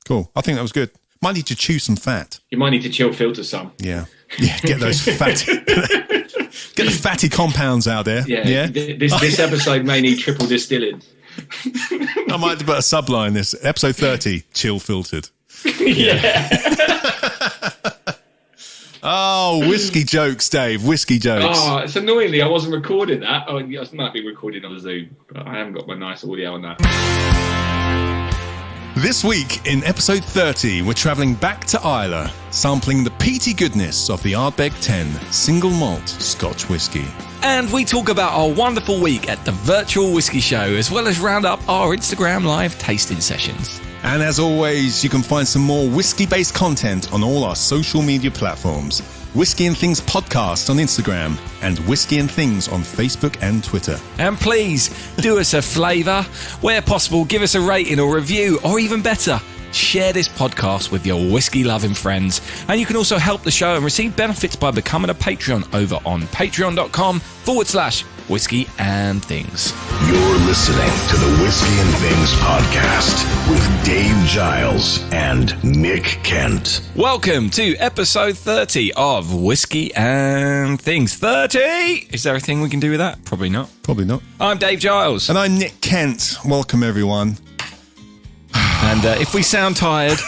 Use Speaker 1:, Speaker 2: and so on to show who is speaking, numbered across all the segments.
Speaker 1: Cool. I think that was good. Might need to chew some fat.
Speaker 2: You might need to chill filter some.
Speaker 1: Yeah. Get those fatty, get the fatty compounds out there.
Speaker 2: Yeah. This episode may need triple distilling.
Speaker 1: I might put a subline this. Episode 30, chill filtered.
Speaker 2: Yeah.
Speaker 1: Oh, whiskey jokes, Dave. Whiskey jokes.
Speaker 2: Oh, it's annoyingly, I wasn't recording that. Oh, I might be recording on the Zoom, but I haven't got my nice audio on that.
Speaker 1: This week in episode 30, we're travelling back to Islay, sampling the peaty goodness of the Ardbeg 10 single malt Scotch whisky.
Speaker 3: And we talk about our wonderful week at the virtual Whisky Show, as well as round up our Instagram live tasting sessions.
Speaker 1: And as always, you can find some more whiskey-based content on all our social media platforms. Whiskey and Things Podcast on Instagram and Whiskey and Things on Facebook and Twitter.
Speaker 3: And please do us a favour. Where possible, give us a rating or review, or even better, share this podcast with your whiskey-loving friends. And you can also help the show and receive benefits by becoming a Patreon over on patreon.com/Whiskey and Things.
Speaker 4: You're listening to the Whiskey and Things podcast with Dave Giles and Nick Kent.
Speaker 3: Welcome to episode 30 of Whiskey and Things. 30! Is there a thing we can do with that? Probably not.
Speaker 1: Probably not.
Speaker 3: I'm Dave Giles.
Speaker 1: And I'm Nick Kent. Welcome, everyone.
Speaker 3: And if we sound tired...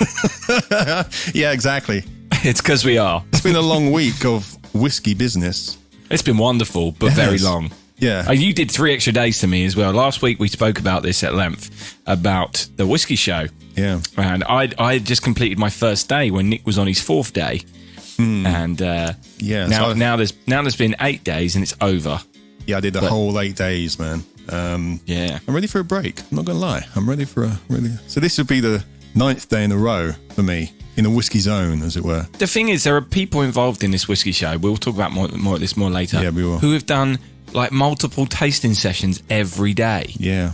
Speaker 1: Yeah, exactly.
Speaker 3: It's because we are.
Speaker 1: It's been a long week of whiskey business.
Speaker 3: It's been wonderful, but very long.
Speaker 1: Yeah.
Speaker 3: You did 3 extra days to me as well. Last week we spoke about this at length, about the Whisky Show.
Speaker 1: Yeah.
Speaker 3: And I just completed my first day when Nick was on his 4th day. And
Speaker 1: yeah.
Speaker 3: now there's been 8 days and it's over.
Speaker 1: Yeah, I did the whole 8 days, man.
Speaker 3: Yeah.
Speaker 1: I'm ready for a break. I'm not going to lie. I'm ready for a really... So this would be the 9th day in a row for me, in a whiskey zone, as it were.
Speaker 3: The thing is, there are people involved in this Whisky Show. We'll talk about more of this more later.
Speaker 1: Yeah, we will.
Speaker 3: Who have done like multiple tasting sessions every day.
Speaker 1: Yeah.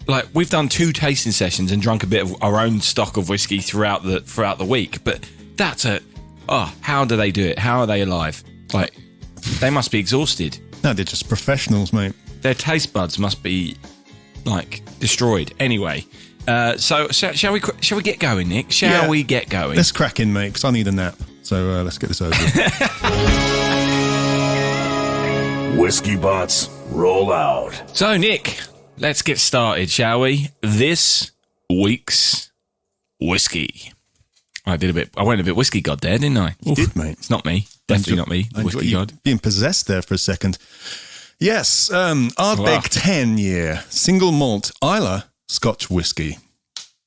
Speaker 3: Like we've done 2 tasting sessions and drunk a bit of our own stock of whiskey throughout the week. But that's how do they do it? How are they alive? Like they must be exhausted.
Speaker 1: No, they're just professionals, mate.
Speaker 3: Their taste buds must be like destroyed. Anyway, so shall we get going, Nick? Shall we get going?
Speaker 1: Let's crack in, mate, because I need a nap. So let's get this over with.
Speaker 4: Whiskey bots, roll out.
Speaker 3: So, Nick, let's get started, shall we? This week's whiskey. I went a bit whiskey god there, didn't I?
Speaker 1: You did, mate.
Speaker 3: It's not me. Definitely not me. Whiskey god.
Speaker 1: Being possessed there for a second. Yes, Ardbeg 10 year single malt Islay Scotch whisky.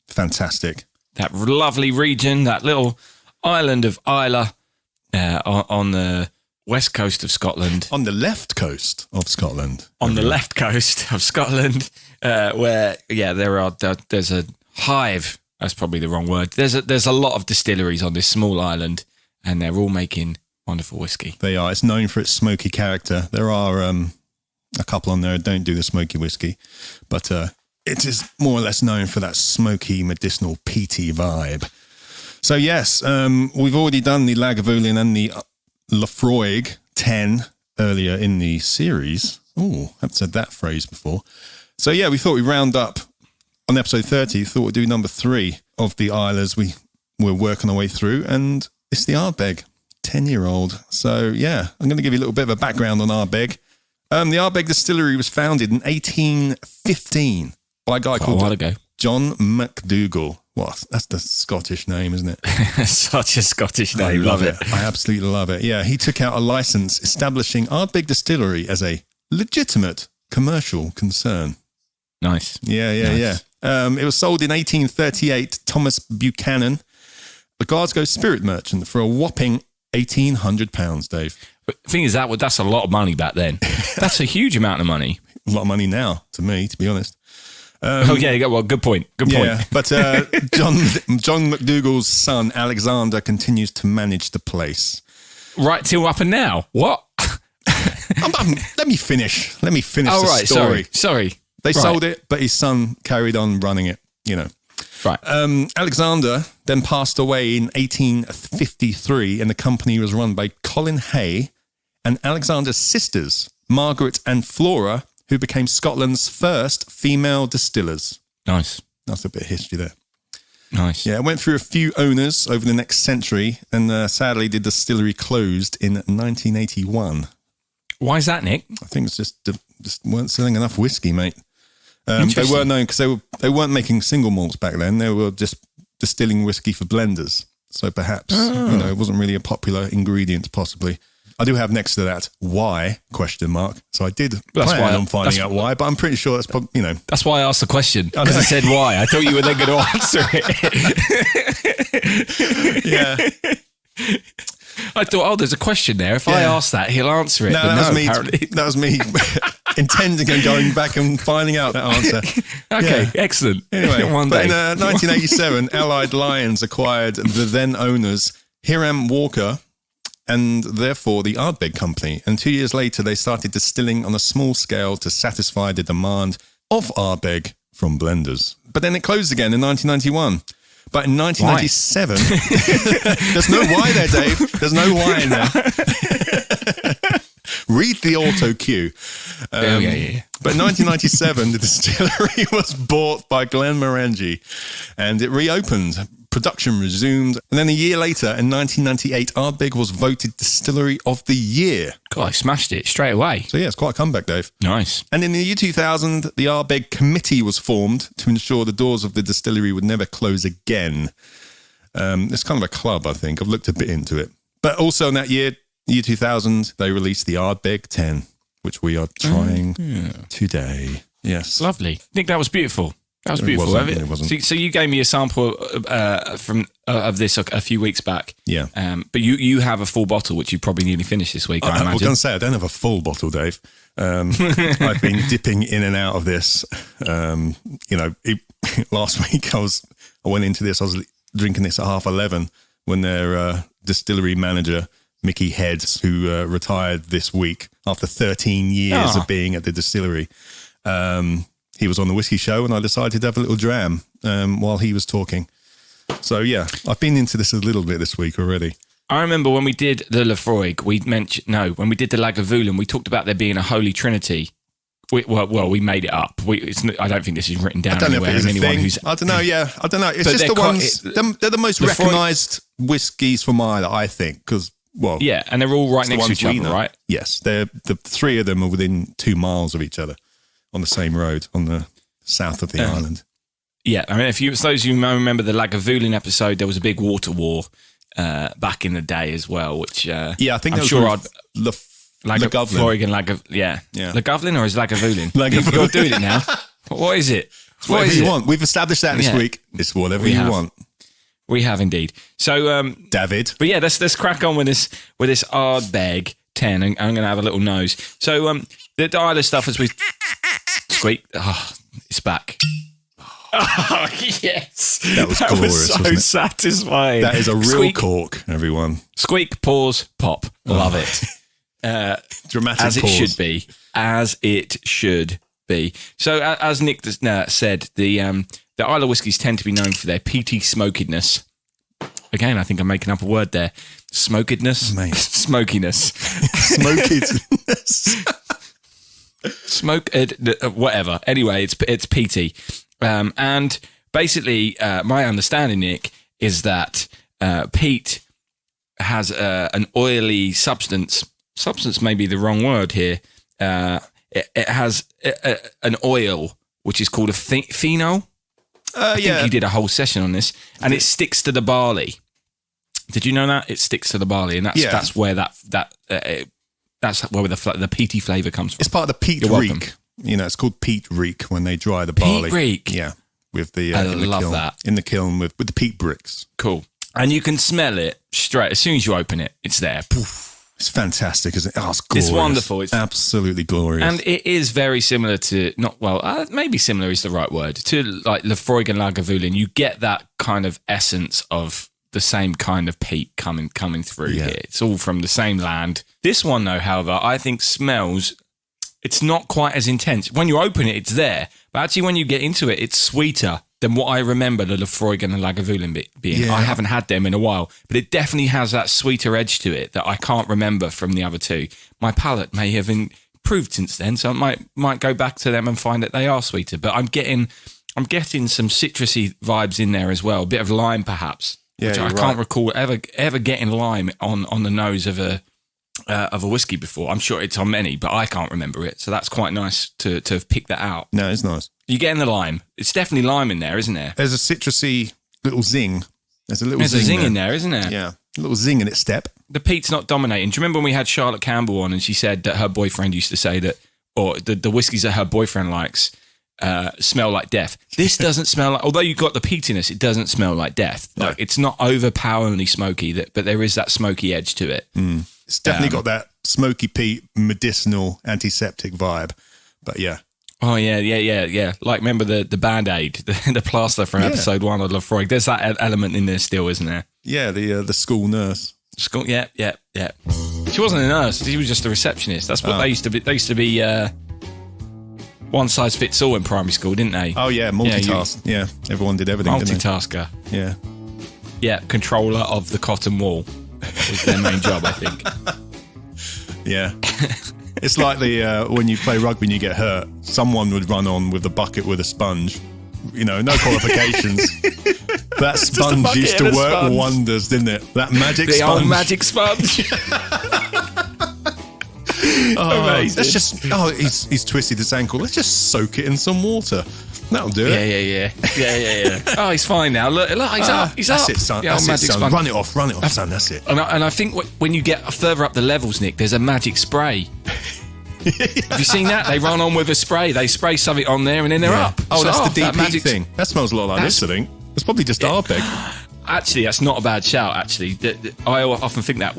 Speaker 1: Fantastic.
Speaker 3: That lovely region, that little island of Islay on the west coast of Scotland.
Speaker 1: On the left coast of Scotland.
Speaker 3: On the left coast of Scotland, where there's a hive. That's probably the wrong word. There's a lot of distilleries on this small island, and they're all making wonderful whiskey.
Speaker 1: They are. It's known for its smoky character. There are a couple on there that don't do the smoky whiskey, but it is more or less known for that smoky, medicinal, peaty vibe. So yes, we've already done the Lagavulin and the Laphroaig 10 earlier in the series. Oh, I haven't said that phrase before. So yeah, we thought we'd round up on episode 30. Thought we'd do number 3 of the Islas we were working our way through, and it's the Ardbeg, 10-year-old. So yeah, I'm going to give you a little bit of a background on Ardbeg. The Ardbeg distillery was founded in 1815 by a guy called John McDougall. What? That's the Scottish name, isn't it?
Speaker 3: Such a Scottish name.
Speaker 1: I love it. I absolutely love it. Yeah, he took out a license establishing Ardbeg Distillery as a legitimate commercial concern.
Speaker 3: Nice.
Speaker 1: Yeah. It was sold in 1838 to Thomas Buchanan, a Glasgow spirit merchant, for a whopping £1,800, Dave.
Speaker 3: But the thing is, that's a lot of money back then. That's a huge amount of money.
Speaker 1: A lot of money now, to me, to be honest.
Speaker 3: Good point.
Speaker 1: Yeah, but John McDougall's son, Alexander, continues to manage the place.
Speaker 3: Right till up and now. What?
Speaker 1: Let me finish the story.
Speaker 3: Sorry.
Speaker 1: They sold it, but his son carried on running it, you know.
Speaker 3: Right.
Speaker 1: Alexander then passed away in 1853, and the company was run by Colin Hay and Alexander's sisters, Margaret and Flora, who became Scotland's first female distillers.
Speaker 3: Nice.
Speaker 1: That's a bit of history there.
Speaker 3: Nice.
Speaker 1: Yeah, it went through a few owners over the next century, and sadly, the distillery closed in 1981.
Speaker 3: Why is that, Nick?
Speaker 1: I think it's just weren't selling enough whiskey, mate. They
Speaker 3: Interesting.
Speaker 1: were known because they weren't making single malts back then. They were just distilling whiskey for blenders. So perhaps it wasn't really a popular ingredient, possibly. I do have next to that why ? So I did plan on finding out why, but I'm pretty sure that's probably
Speaker 3: That's why I asked the question, because I said why. I thought you were then going to answer it.
Speaker 1: Yeah.
Speaker 3: I thought, there's a question there. If I ask that, he'll answer it.
Speaker 1: No, that was me intending and going back and finding out that answer.
Speaker 3: Okay, excellent.
Speaker 1: Anyway,
Speaker 3: One
Speaker 1: but
Speaker 3: day.
Speaker 1: in 1987, Allied Lions acquired the then owners Hiram Walker and therefore the Ardbeg company. And 2 years later, they started distilling on a small scale to satisfy the demand of Ardbeg from blenders. But then it closed again in 1991. But in 1997, there's no why there, Dave. There's no why in there. Read the auto cue.
Speaker 3: Yeah.
Speaker 1: But in 1997, the distillery was bought by Glenmorangie and it reopened. Production resumed. And then a year later, in 1998, Ardbeg was voted Distillery of the Year.
Speaker 3: God, I smashed it straight away.
Speaker 1: So yeah, it's quite a comeback, Dave.
Speaker 3: Nice.
Speaker 1: And in the year 2000, the Ardbeg Committee was formed to ensure the doors of the distillery would never close again. It's kind of a club, I think. I've looked a bit into it. But also in that year 2000, they released the Ardbeg 10, which we are trying today. Yes.
Speaker 3: Lovely. I think that was beautiful. That was beautiful.
Speaker 1: It wasn't.
Speaker 3: So you gave me a sample of this a few weeks back.
Speaker 1: Yeah.
Speaker 3: But you have a full bottle, which you probably nearly finished this week, I
Speaker 1: I
Speaker 3: imagine.
Speaker 1: was going to say, I don't have a full bottle, Dave. I've been dipping in and out of this. Last week I went into this, I was drinking this at 11:30 when their distillery manager, Mickey Heads, who retired this week after 13 years of being at the distillery, he was on the Whisky Show, and I decided to have a little dram while he was talking. So, yeah, I've been into this a little bit this week already.
Speaker 3: I remember when we did the Lafroig, when we did the Lagavulin, we talked about there being a holy trinity. We made it up. I don't think this is written down anywhere.
Speaker 1: I don't know. Yeah, I don't know. It's just the ones. They're the most recognised whiskies from Islay, I think, because
Speaker 3: yeah, and they're all right next to each other, right?
Speaker 1: Yes, the three of them are within 2 miles of each other on the same road on the south of the island.
Speaker 3: Yeah, I mean, for those of you who remember the Lagavulin episode, there was a big water war back in the day as well. Which
Speaker 1: I think
Speaker 3: I'm sure
Speaker 1: Lagavulin.
Speaker 3: Lagavulin or is Lagavulin?
Speaker 1: Lagavulin.
Speaker 3: You're doing it now. What is it?
Speaker 1: It's whatever you want. We've established that this week. It's whatever you want.
Speaker 3: We have indeed. So,
Speaker 1: David.
Speaker 3: But yeah, let's crack on with this Ardbeg 10. I'm going to have a little nose. So the Islay stuff as we squeak. Oh, it's back. Oh yes,
Speaker 1: that was glorious.
Speaker 3: So
Speaker 1: wasn't it?
Speaker 3: Satisfying.
Speaker 1: That is a real
Speaker 3: Squeak,
Speaker 1: cork, everyone.
Speaker 3: Squeak, pause, pop. Love it.
Speaker 1: Dramatic
Speaker 3: as
Speaker 1: pause.
Speaker 3: it should be. As it should be. So as Nick said, the Islay whiskies tend to be known for their peaty smokiness. Again, I think I'm making up a word there. Smokedness?
Speaker 1: Mate.
Speaker 3: Smokiness.
Speaker 1: Smokiness.
Speaker 3: Whatever. Anyway, it's peaty. And basically, my understanding, Nick, is that peat has an oily substance. Substance may be the wrong word here. It has an oil, which is called a phenol. I think you did a whole session on this, and it sticks to the barley. Did you know that it sticks to the barley, and that's where that's where the peaty flavour comes from.
Speaker 1: It's part of the peat reek. It's called peat reek when they dry the barley.
Speaker 3: Peat reek,
Speaker 1: yeah, with the
Speaker 3: I
Speaker 1: in the
Speaker 3: love
Speaker 1: kiln,
Speaker 3: that
Speaker 1: in the kiln with the peat bricks.
Speaker 3: Cool, and you can smell it straight as soon as you open it. It's there. Poof.
Speaker 1: It's fantastic, isn't it? Oh, it's glorious.
Speaker 3: It's wonderful.
Speaker 1: It's absolutely glorious.
Speaker 3: And it is very similar to, maybe similar is the right word, to like Lafroig and Lagavulin. You get that kind of essence of the same kind of peat coming through here. It's all from the same land. This one, though, however, I think smells, it's not quite as intense. When you open it, it's there. But actually, when you get into it, it's sweeter than what I remember the Lafroig and the Lagavulin being.
Speaker 1: Yeah.
Speaker 3: I haven't had them in a while, but it definitely has that sweeter edge to it that I can't remember from the other two. My palate may have improved since then, so I might go back to them and find that they are sweeter. But I'm getting I'm getting some citrusy vibes in there as well. A bit of lime, perhaps.
Speaker 1: Yeah,
Speaker 3: which I can't recall ever getting lime on the nose of a whiskey before. I'm sure it's on many, but I can't remember it. So that's quite nice to have picked that out.
Speaker 1: No, it's nice.
Speaker 3: You're getting the lime. It's definitely lime in there, isn't there?
Speaker 1: There's a citrusy little zing. There's a
Speaker 3: zing in there, isn't there?
Speaker 1: Yeah, a little zing in its step.
Speaker 3: The peat's not dominating. Do you remember when we had Charlotte Campbell on and she said that her boyfriend used to say that, or the whiskies that her boyfriend likes smell like death? This doesn't smell like, although you've got the peatiness, it doesn't smell like death.
Speaker 1: No.
Speaker 3: Like, it's not overpoweringly smoky, but there is that smoky edge to it.
Speaker 1: It's definitely got that smoky peat, medicinal, antiseptic vibe. But yeah.
Speaker 3: Oh, yeah. Like, remember the Band-Aid, the plaster from episode 1 of Lefroy? There's that element in there still, isn't there?
Speaker 1: Yeah, the school nurse.
Speaker 3: School, yeah. She wasn't a nurse. She was just a receptionist. That's what they used to be. They used to be one size fits all in primary school, didn't they?
Speaker 1: Oh, yeah, multitask. Yeah, everyone did everything,
Speaker 3: multitasker.
Speaker 1: Yeah.
Speaker 3: Yeah, controller of the cotton wool was their main job, I think.
Speaker 1: Yeah. It's like when you play rugby and you get hurt, someone would run on with a bucket with a sponge. You know, no qualifications. That sponge used to work wonders, didn't it? That magic sponge.
Speaker 3: The old magic sponge.
Speaker 1: He's twisted his ankle. Let's just soak it in some water. That'll do it.
Speaker 3: Yeah. Oh, he's fine now. Look, he's up. He's
Speaker 1: that's
Speaker 3: up.
Speaker 1: It, son.
Speaker 3: That's
Speaker 1: it, son.
Speaker 3: sponge.
Speaker 1: Run it off, son. That's it.
Speaker 3: And I think when you get further up the levels, Nick, there's a magic spray. Have you seen that? They run on with a spray. They spray something on there and then they're up.
Speaker 1: Oh, that's the DP
Speaker 3: magic
Speaker 1: thing. That smells a lot like this, I think. It's probably just Ardbeg.
Speaker 3: Actually, that's not a bad shout, actually. I often think that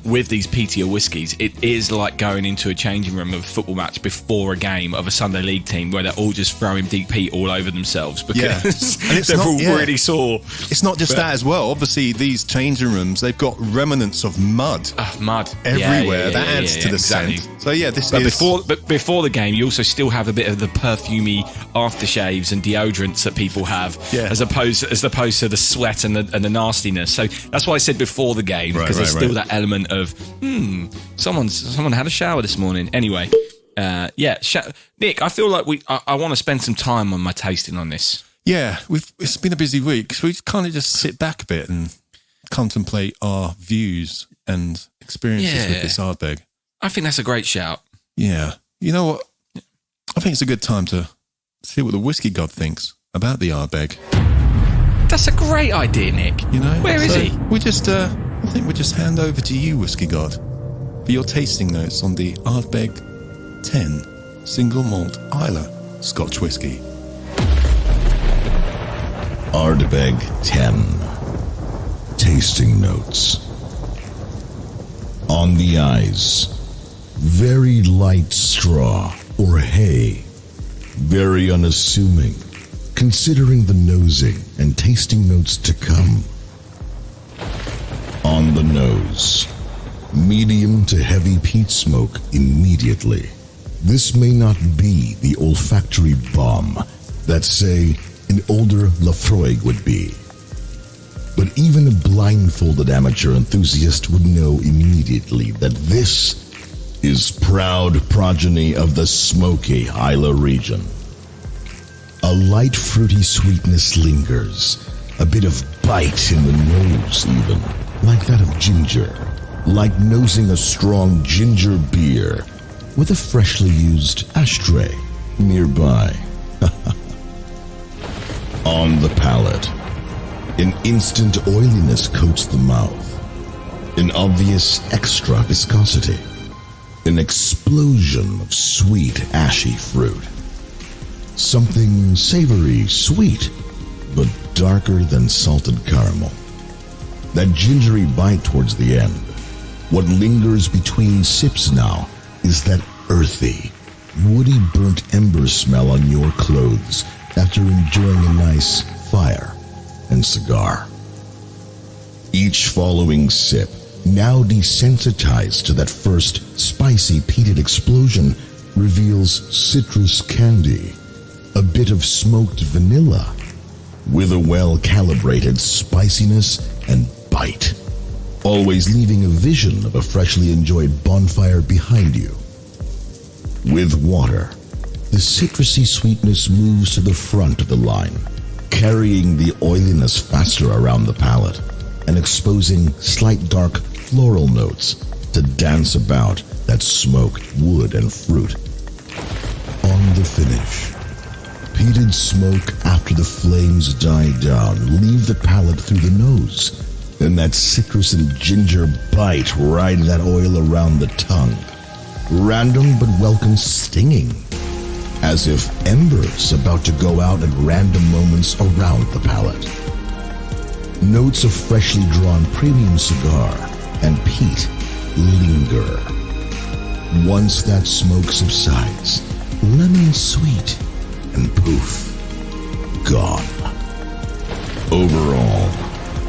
Speaker 3: with these peatier whiskies, it is like going into a changing room of a football match before a game of a Sunday League team where they're all just throwing deep peat all over themselves because they're all really sore.
Speaker 1: It's not just that as well. Obviously, these changing rooms, they've got remnants of mud.
Speaker 3: Mud.
Speaker 1: Everywhere. That adds to the scent. So, yeah,
Speaker 3: before the game, you also still have a bit of the perfumey aftershaves and deodorants that people have as opposed to the sweat and the nastiness. So that's why I said before the game, because there's still that element of someone had a shower this morning. Anyway, Nick, I feel like I want to spend some time on my tasting on this.
Speaker 1: Yeah, it's been a busy week, so we kind of just sit back a bit and contemplate our views and experiences with this Ardbeg.
Speaker 3: I think that's a great shout.
Speaker 1: Yeah, you know what? I think it's a good time to see what the whiskey god thinks about the Ardbeg.
Speaker 3: That's a great idea, Nick.
Speaker 1: You know,
Speaker 3: where is he?
Speaker 1: I think we just hand over to you, Whiskey God, for your tasting notes on the Ardbeg 10 Single Malt Islay Scotch Whisky.
Speaker 4: Ardbeg 10 Tasting Notes. On the eyes, very light straw or hay, very unassuming, considering the nosing and tasting notes to come. On the nose, medium to heavy peat smoke immediately. This may not be the olfactory bomb that, say, an older Lefroy would be. But even a blindfolded amateur enthusiast would know immediately that this is proud progeny of the smoky Islay region. A light fruity sweetness lingers, a bit of bite in the nose even, like that of ginger, like nosing a strong ginger beer with a freshly used ashtray nearby. On the palate, an instant oiliness coats the mouth, an obvious extra viscosity, an explosion of sweet, ashy fruit. Something savory, sweet, but darker than salted caramel. That gingery bite towards the end. What lingers between sips now is that earthy, woody burnt ember smell on your clothes after enjoying a nice fire and cigar. Each following sip, now desensitized to that first spicy peated explosion, reveals citrus candy, a bit of smoked vanilla, with a well-calibrated spiciness and bite, always leaving a vision of a freshly enjoyed bonfire behind you. With water, the citrusy sweetness moves to the front of the line, carrying the oiliness faster around the palate and exposing slight dark floral notes to dance about that smoked wood and fruit. On the finish, peated smoke after the flames die down leave the palate through the nose, and that citrus and ginger bite ride that oil around the tongue. Random but welcome stinging, as if embers about to go out at random moments around the palate. Notes of freshly drawn premium cigar and peat linger. Once that smoke subsides, lemon sweet, and poof, gone. Overall,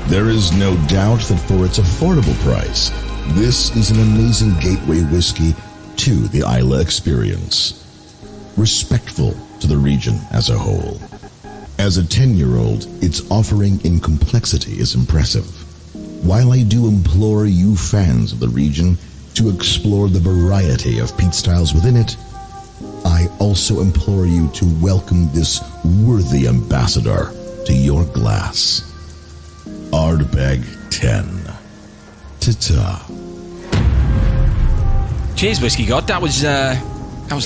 Speaker 4: there is no doubt that for its affordable price, this is an amazing gateway whiskey to the Islay experience. Respectful to the region as a whole. As a 10-year-old, its offering in complexity is impressive. While I do implore you fans of the region to explore the variety of peat styles within it, I also implore you to welcome this worthy ambassador to your glass. Ardbeg 10. Ta-ta.
Speaker 3: Cheers, Whiskey God. That was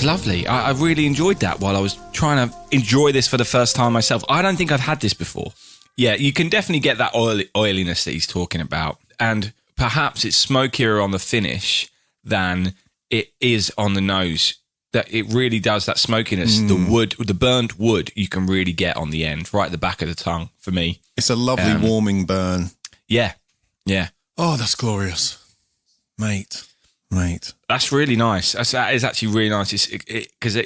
Speaker 3: lovely. I really enjoyed that while I was trying to enjoy this for the first time myself. I don't think I've had this before. Yeah, you can definitely get that oiliness that he's talking about. And perhaps it's smokier on the finish than it is on the nose. That it really does that smokiness. The wood, the burnt wood, you can really get on the end, right at the back of the tongue. For me,
Speaker 1: it's a lovely warming burn.
Speaker 3: Yeah.
Speaker 1: Oh, that's glorious, mate.
Speaker 3: That's really nice. That is actually really nice. Because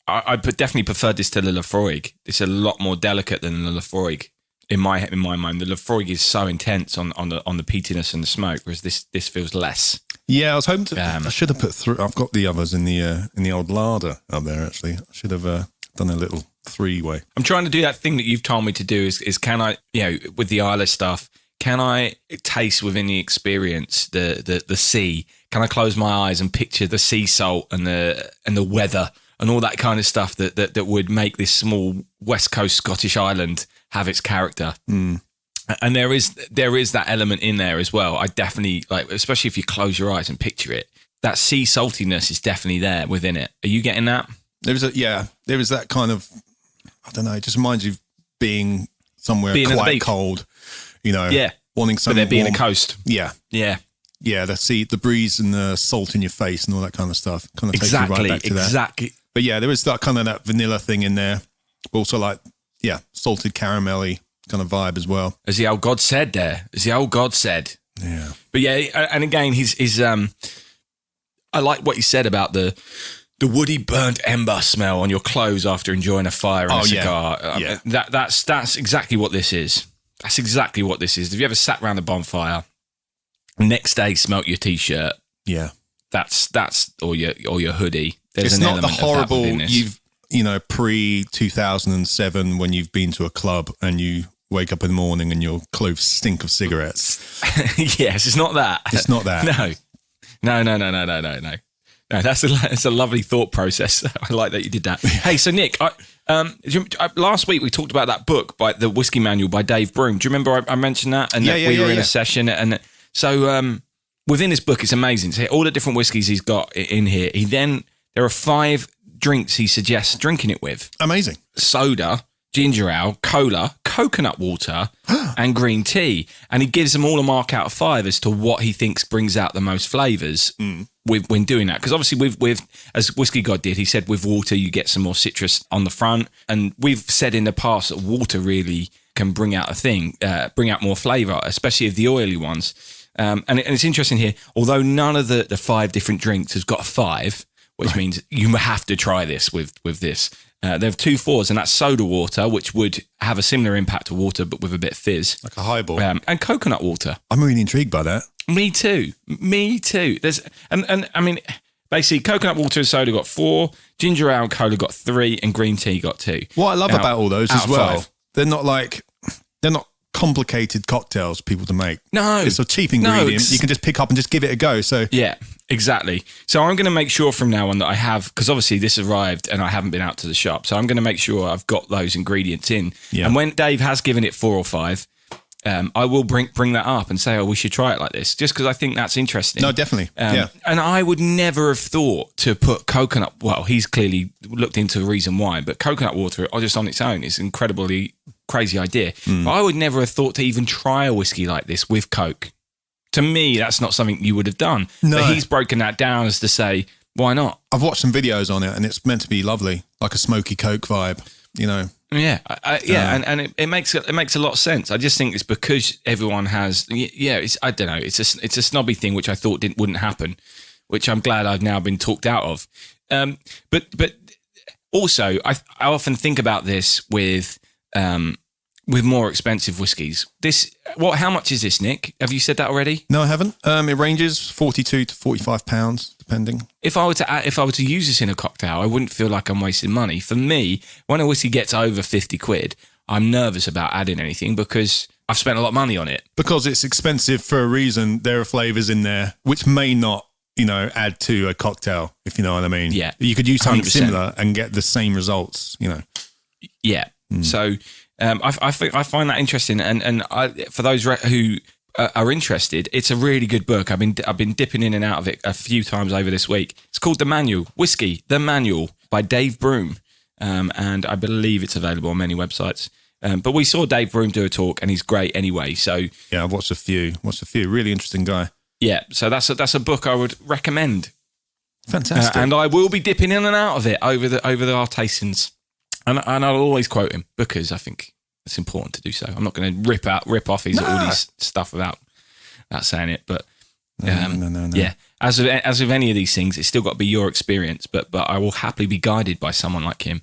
Speaker 3: I definitely preferred this to the Lafroig. It's a lot more delicate than the Lafroig in my mind. The Lafroig is so intense on the peatiness and the smoke, whereas this feels less.
Speaker 1: Yeah, I was hoping to. I should have put through. I've got the others in the old larder up there. Actually, I should have done a little 3-way.
Speaker 3: I'm trying to do that thing that you've told me to do. Is can I, with the Islay stuff, can I taste within the experience the sea? Can I close my eyes and picture the sea salt and the weather and all that kind of stuff that would make this small West Coast Scottish island have its character? And there is that element in there as well. I definitely like, especially if you close your eyes and picture it, that sea saltiness is definitely there within it. Are you getting that? There is
Speaker 1: that kind of, I don't know, it just reminds you of being somewhere quite cold, wanting something
Speaker 3: but there being
Speaker 1: warm.
Speaker 3: a coast.
Speaker 1: Yeah, the sea, the breeze and the salt in your face and all that kind of stuff kind of takes you right back to that.
Speaker 3: Exactly.
Speaker 1: But yeah, there is that kind of that vanilla thing in there, but also like, salted caramelly kind of vibe as well.
Speaker 3: As the old God said there. Yeah. But yeah, and again, he's I like what he said about the woody burnt ember smell on your clothes after enjoying a fire and a cigar.
Speaker 1: Yeah.
Speaker 3: That's exactly what this is. That's exactly what this is. Have you ever sat around a bonfire, next day smelt your t-shirt?
Speaker 1: Yeah.
Speaker 3: That's or your hoodie. There's
Speaker 1: it's
Speaker 3: an
Speaker 1: not
Speaker 3: element
Speaker 1: the horrible
Speaker 3: of that within this.
Speaker 1: pre-2007 when you've been to a club and you wake up in the morning and your clothes stink of cigarettes.
Speaker 3: Yes, it's not that.
Speaker 1: It's not that.
Speaker 3: No. No, that's a lovely thought process. I like that you did that. Hey, so Nick, last week we talked about that book by the Whiskey Manual by Dave Broom. Do you remember I mentioned that? And we were in a session, and so within this book, it's amazing. So all the different whiskies he's got in here. There are 5 drinks he suggests drinking it with.
Speaker 1: Amazing.
Speaker 3: Soda, ginger ale, cola, coconut water, and green tea. And he gives them all a mark out of 5 as to what he thinks brings out the most flavours when doing that. Because obviously, with as Whiskey God did, he said with water you get some more citrus on the front. And we've said in the past that water really can bring out bring out more flavour, especially of the oily ones. And it's interesting here, although none of the 5 different drinks has got a 5, which means you have to try this with this. There have 2 4s, and that's soda water, which would have a similar impact to water, but with a bit of fizz.
Speaker 1: Like a highball.
Speaker 3: And coconut water.
Speaker 1: I'm really intrigued by that.
Speaker 3: Me too. There's and I mean, basically, coconut water and soda got 4, ginger ale and cola got 3, and green tea got 2.
Speaker 1: What I love about all those as well,
Speaker 3: 5.
Speaker 1: they're not complicated cocktails for people to make.
Speaker 3: No.
Speaker 1: It's a cheap ingredient. You can just pick up and just give it a go. So
Speaker 3: yeah, exactly. So I'm going to make sure from now on that I have, because obviously this arrived and I haven't been out to the shop. So I'm going to make sure I've got those ingredients in. Yeah. And when Dave has given it 4 or 5, I will bring that up and say, oh, we should try it like this, just because I think that's interesting.
Speaker 1: No, definitely.
Speaker 3: And I would never have thought to put coconut, well, he's clearly looked into the reason why, but coconut water just on its own is an incredibly crazy idea. But I would never have thought to even try a whiskey like this with Coke. To me, that's not something you would have done. No. But he's broken that down as to say, why not?
Speaker 1: I've watched some videos on it and it's meant to be lovely, like a smoky Coke vibe, you know.
Speaker 3: Yeah, and it makes a lot of sense. I just think it's because everyone has, I don't know, it's a snobby thing which I thought wouldn't happen, which I'm glad I've now been talked out of. But also I often think about this with more expensive whiskies. How much is this, Nick? Have you said that already?
Speaker 1: No, I haven't. It ranges £42 to £45, depending.
Speaker 3: If I were to use this in a cocktail, I wouldn't feel like I'm wasting money. For me, when a whiskey gets over 50 quid, I'm nervous about adding anything because I've spent a lot of money on it.
Speaker 1: Because it's expensive for a reason. There are flavours in there which may not, add to a cocktail, if you know what I mean.
Speaker 3: Yeah.
Speaker 1: You could use something
Speaker 3: 100%.
Speaker 1: similar and get the same results,
Speaker 3: Yeah. So I find that interesting, and for those who are interested, it's a really good book. I've been dipping in and out of it a few times over this week. It's called The Manual, Whiskey, The Manual by Dave Broom, and I believe it's available on many websites. But we saw Dave Broom do a talk, and he's great anyway. So
Speaker 1: yeah, I've watched a few. Really interesting guy.
Speaker 3: Yeah, so that's a book I would recommend.
Speaker 1: Fantastic.
Speaker 3: And I will be dipping in and out of it over our tastings. And I'll always quote him because I think it's important to do so. I'm not going to rip off all these stuff without saying it. But
Speaker 1: no.
Speaker 3: Yeah, as with any of these things, it's still got to be your experience. But I will happily be guided by someone like him.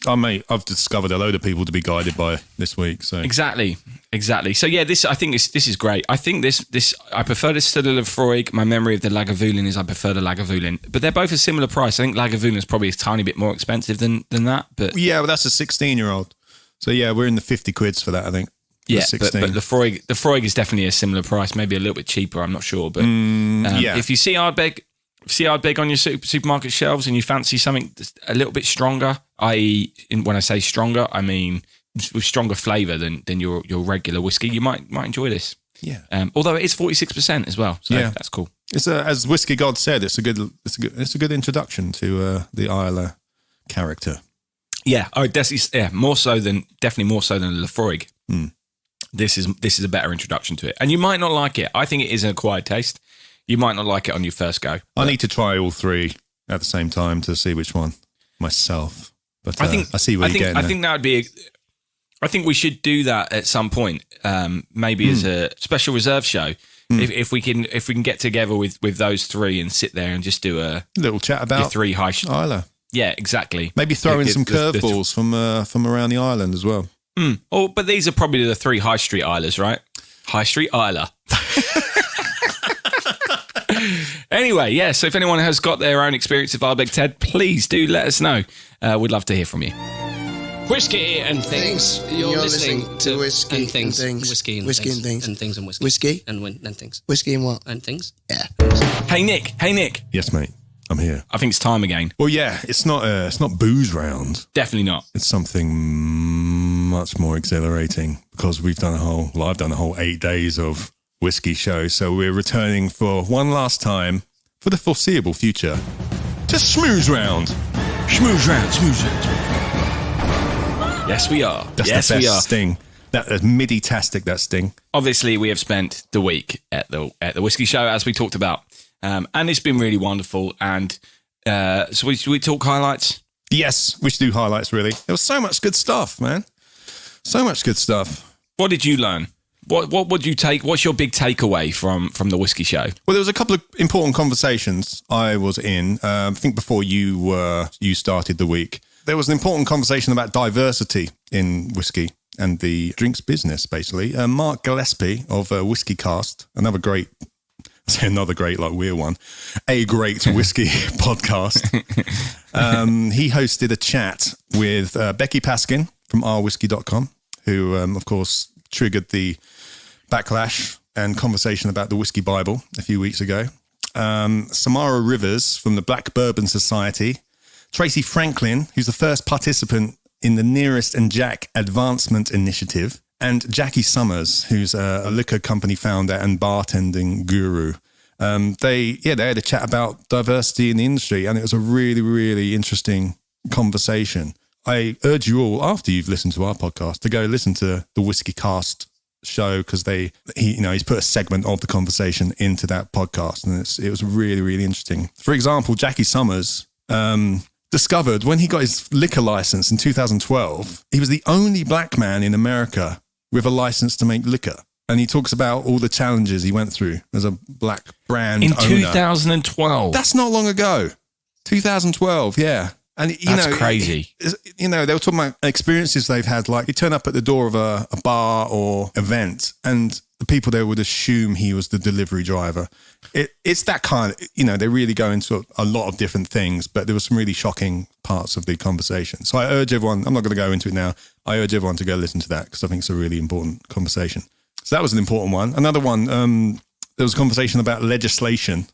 Speaker 1: Oh, mate, I've discovered a load of people to be guided by this week. So
Speaker 3: exactly. So yeah, I think this is great. I think this I prefer this to the Lafroig. My memory of the Lagavulin is I prefer the Lagavulin, but they're both a similar price. I think Lagavulin is probably a tiny bit more expensive than that. But
Speaker 1: yeah, well, that's a 16-year-old. So yeah, we're in the 50 quids for that, I think.
Speaker 3: Yeah, but Lafroig is definitely a similar price, maybe a little bit cheaper. I'm not sure, but if you see Ardbeg on your supermarket shelves and you fancy something a little bit stronger, i.e., when I say stronger, I mean with stronger flavour than your regular whiskey, you might enjoy this.
Speaker 1: Yeah.
Speaker 3: Although it is 46% as well, so that's cool.
Speaker 1: It's as Whiskey God said, it's a good introduction to the Islay character.
Speaker 3: Yeah, definitely more so than Lafroig. This is a better introduction to it, and you might not like it. I think it is an acquired taste. You might not like it on your first go.
Speaker 1: I need to try all three at the same time to see which one myself. But I see where you're getting there.
Speaker 3: I think that would be. I think we should do that at some point. Maybe as a special reserve show. If we can get together with those three and sit there and just do a
Speaker 1: little chat about
Speaker 3: your 3 high.
Speaker 1: Islay.
Speaker 3: Yeah, exactly.
Speaker 1: Maybe throw in some curveballs from around the island as well.
Speaker 3: But these are probably the 3 high street Islas, right? High Street Islay. Anyway, yeah, so if anyone has got their own experience of Ardbeg, Ted, please do let us know. We'd love to hear from you.
Speaker 5: Whiskey and things.
Speaker 6: You're listening to Whiskey
Speaker 5: and things.
Speaker 6: Whiskey and things.
Speaker 5: And things and whiskey.
Speaker 6: Whiskey?
Speaker 5: And things.
Speaker 6: Whiskey and what?
Speaker 5: And things.
Speaker 6: Yeah.
Speaker 3: Hey, Nick.
Speaker 1: Yes, mate. I'm here.
Speaker 3: I think it's time again.
Speaker 1: Well, yeah, it's not booze round.
Speaker 3: Definitely not.
Speaker 1: It's something much more exhilarating because I've done a whole 8 days of Whisky Show. So we're returning for one last time for the foreseeable future to Smooze Round.
Speaker 3: Smooze Round. Yes, we are.
Speaker 1: That's the best sting. That's MIDI-tastic, that sting.
Speaker 3: Obviously, we have spent the week at the Whisky Show, as we talked about. And it's been really wonderful. And so we talk highlights?
Speaker 1: Yes, we should do highlights, really. There was so much good stuff, man. So much good stuff.
Speaker 3: What did you learn? What would you take? What's your big takeaway from the Whisky Show?
Speaker 1: Well, there was a couple of important conversations I was in. I think before you started the week, there was an important conversation about diversity in whiskey and the drinks business, basically. Mark Gillespie of Whiskey Cast, another great, like we're one, a great whiskey podcast. He hosted a chat with Becky Paskin from rwhiskey.com, who, of course, triggered the backlash and conversation about the Whiskey Bible a few weeks ago. Samara Rivers from the Black Bourbon Society, Tracy Franklin, who's the first participant in the Nearest and Jack Advancement Initiative, and Jackie Summers, who's a liquor company founder and bartending guru. They had a chat about diversity in the industry, and it was a really, really interesting conversation. I urge you all, after you've listened to our podcast, to go listen to the Whiskey Cast show, because he's put a segment of the conversation into that podcast, and it was really, really interesting. For example, Jackie Summers discovered when he got his liquor license in 2012, he was the only black man in America with a license to make liquor. And he talks about all the challenges he went through as a black brand owner.
Speaker 3: In 2012.
Speaker 1: That's not long ago. 2012, yeah. And
Speaker 3: That's crazy.
Speaker 1: They were talking about experiences they've had. Like, you turn up at the door of a bar or event, and the people there would assume he was the delivery driver. It's that kind of, they really go into a lot of different things, but there were some really shocking parts of the conversation. So I urge everyone, I'm not going to go into it now, I urge everyone to go listen to that, because I think it's a really important conversation. So that was an important one. Another one, there was a conversation about legislation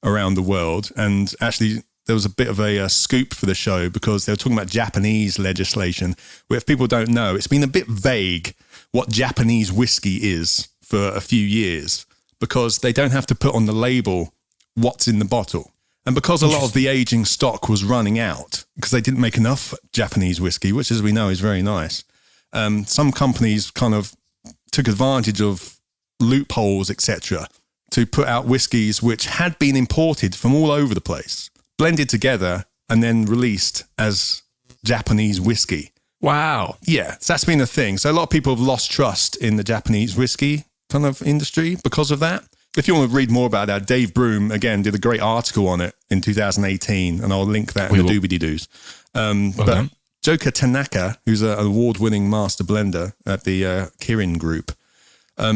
Speaker 1: around the world, and actually there was a bit of a scoop for the show, because they were talking about Japanese legislation, where, if people don't know, it's been a bit vague what Japanese whiskey is for a few years, because they don't have to put on the label what's in the bottle. And because a lot of the aging stock was running out, because they didn't make enough Japanese whiskey, which, as we know, is very nice, some companies kind of took advantage of loopholes, etc., to put out whiskies which had been imported from all over the place, blended together, and then released as Japanese whiskey.
Speaker 3: Wow.
Speaker 1: Yeah, so that's been a thing. So a lot of people have lost trust in the Japanese whiskey kind of industry because of that. If you want to read more about that, Dave Broom, again, did a great article on it in 2018, and I'll link that in the doobie-doos. But Joka Tanaka, who's an award-winning master blender at the Kirin Group,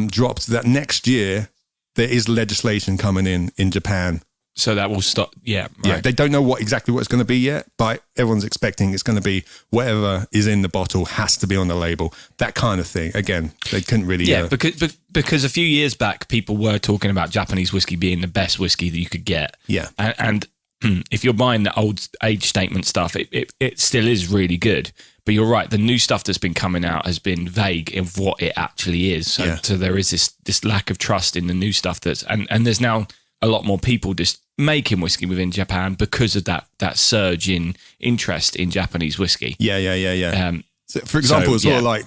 Speaker 1: dropped that next year there is legislation coming in Japan.
Speaker 3: So that will stop. Yeah. Right.
Speaker 1: Yeah. They don't know exactly what it's going to be yet, but everyone's expecting it's going to be whatever is in the bottle has to be on the label. That kind of thing. Again, they couldn't really.
Speaker 3: Yeah, because a few years back, people were talking about Japanese whiskey being the best whiskey that you could get.
Speaker 1: Yeah.
Speaker 3: And if you're buying the old age statement stuff, it still is really good. But you're right, the new stuff that's been coming out has been vague in what it actually is. So there is this lack of trust in the new stuff and there's now a lot more people just making whiskey within Japan because of that surge in interest in Japanese whiskey.
Speaker 1: Yeah. So for example, like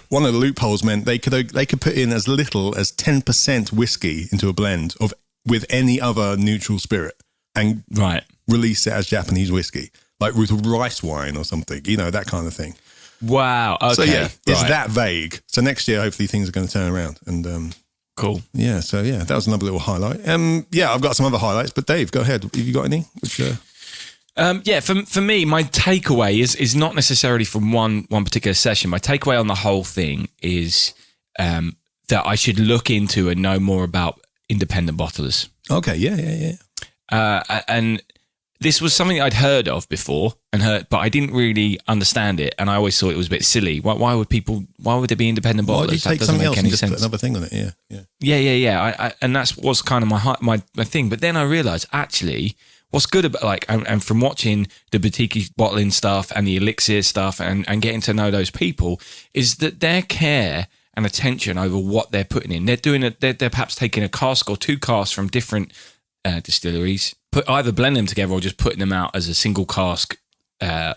Speaker 1: one of the loopholes meant they could put in as little as 10% whiskey into a blend with any other neutral spirit and release it as Japanese whiskey, like with rice wine or something, that kind of thing.
Speaker 3: Wow. Okay.
Speaker 1: So it's that vague. So next year, hopefully things are going to turn around and.
Speaker 3: Cool.
Speaker 1: Yeah, so that was another little highlight. I've got some other highlights, but Dave, go ahead. Have you got any?
Speaker 3: For me, my takeaway is not necessarily from one particular session. My takeaway on the whole thing is that I should look into and know more about independent bottlers.
Speaker 1: Okay, yeah.
Speaker 3: And this was something I'd heard of before but I didn't really understand it, and I always thought it was a bit silly. Why would there be independent bottlers?
Speaker 1: Why would you take something else and just put another thing on it?
Speaker 3: Yeah. And that was kind of my thing. But then I realised, actually, what's good about and from watching the boutique bottling stuff and the elixir stuff and getting to know those people, is that their care and attention over what they're putting in. They're perhaps taking a cask or two casks from different distilleries, either blend them together or just putting them out as a single cask